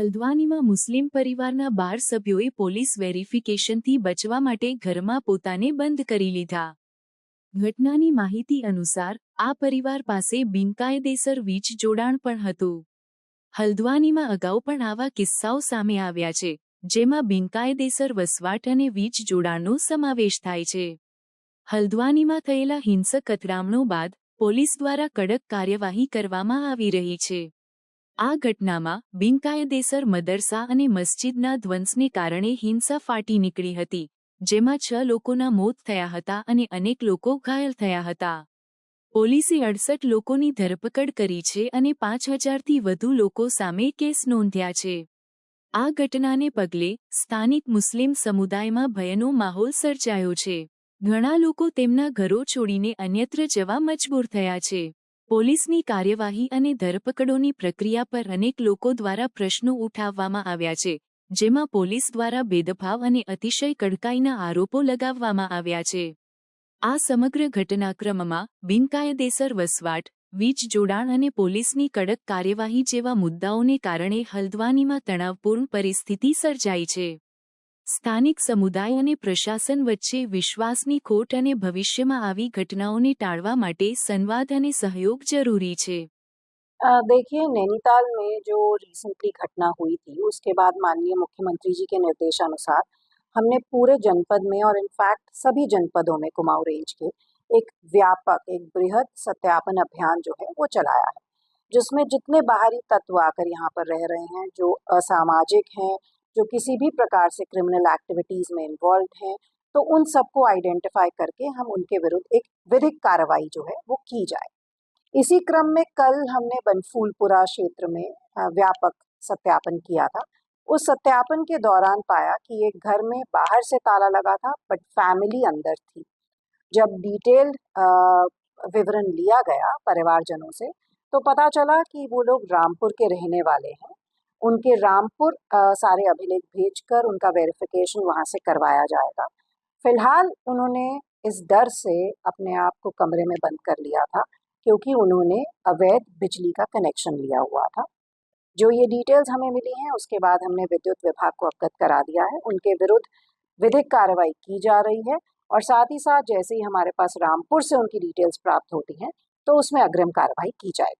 હલ્દ્વાનીમાં મુસ્લિમ પરિવારના 12 સભ્યોએ પોલીસ વેરિફિકેશનથી બચવા માટે ઘરમાં પોતાને બંધ કરી લીધા. ઘટનાની માહિતી અનુસાર આ પરિવાર પાસે બિનકાયદેસર વીજ જોડાણ પણ હતું. હલ્દ્વાનીમાં અગાઉ પણ આવા કિસ્સાઓ સામે આવ્યા છે, જેમાં બિનકાયદેસર વસવાટ અને વીજ જોડાણનો સમાવેશ થાય છે. હલ્દ્વાનીમાં થયેલા હિંસક અથડામણો બાદ પોલીસ દ્વારા કડક કાર્યવાહી કરવામાં આવી રહી છે. આ ઘટનામાં બિનકાયદેસર મદરસા અને મસ્જિદના ધ્વંસને કારણે હિંસા ફાટી નીકળી હતી, જેમાં 6 લોકોના મોત થયા હતા અને અનેક લોકો ઘાયલ થયા હતા. પોલીસે 68 લોકોની ધરપકડ કરી છે અને 5000થી વધુ લોકો સામે કેસ નોંધ્યા છે. આ ઘટનાને પગલે સ્થાનિક મુસ્લિમ સમુદાયમાં ભયનો માહોલ સર્જાયો છે. ઘણા લોકો તેમના ઘરો છોડીને અન્યત્ર જવા મજબૂર થયા છે. પોલીસની કાર્યવાહી અને ધરપકડોની પ્રક્રિયા પર અનેક લોકો દ્વારા પ્રશ્નો ઉઠાવવામાં આવ્યા છે, જેમાં પોલીસ દ્વારા ભેદભાવ અને અતિશય કડકાઈના આરોપો લગાવવામાં આવ્યા છે. આ સમગ્ર ઘટનાક્રમમાં બિનકાયદેસર વસવાટ, વીજ જોડાણ અને પોલીસની કડક કાર્યવાહી જેવા મુદ્દાઓને કારણે હલ્દ્વાનીમાં તણાવપૂર્ણ પરિસ્થિતિ સર્જાઈ છે. સ્થાનિક સમુદાય અને પ્રશાસન વચ્ચે વિશ્વાસની ખોટ અને ભવિષ્યમાં આવી ઘટનાઓને टाळवा માટે સંવાદ અને સહयोग જરૂરી છે. देखिए, नैनीताल में जो रिसेंटली घटना हुई थी उसके बाद माननीय मुख्यमंत्री जी के निर्देशानुसार हमने पूरे जनपद में और इनफैक्ट सभी जनपदों में कुमाऊं रेंज के एक व्यापक एक बृहद सत्यापन अभियान जो है वो चलाया है, जिसमें जितने बाहरी तत्व आकर यहाँ पर रह रहे हैं, जो असामाजिक हैं, जो किसी भी प्रकार से क्रिमिनल एक्टिविटीज में इन्वॉल्व हैं, तो उन सबको आइडेंटिफाई करके हम उनके विरुद्ध एक विधिक कार्रवाई जो है वो की जाए। इसी क्रम में कल हमने बनफूलपुरा क्षेत्र में व्यापक सत्यापन किया था। उस सत्यापन के दौरान पाया कि एक घर में बाहर से ताला लगा था बट फैमिली अंदर थी। जब डिटेल्ड विवरण लिया गया परिवारजनों से तो पता चला कि वो लोग रामपुर के रहने वाले हैं। उनके रामपुर सारे अभिलेख भेजकर उनका वेरिफिकेशन वहाँ से करवाया जाएगा। फिलहाल उन्होंने इस डर से अपने आप को कमरे में बंद कर लिया था क्योंकि उन्होंने अवैध बिजली का कनेक्शन लिया हुआ था। जो ये डिटेल्स हमें मिली हैं उसके बाद हमने विद्युत विभाग को अवगत करा दिया है। उनके विरुद्ध विधिक कार्रवाई की जा रही है और साथ ही साथ जैसे ही हमारे पास रामपुर से उनकी डिटेल्स प्राप्त होती हैं तो उसमें अग्रिम कार्रवाई की जाएगी।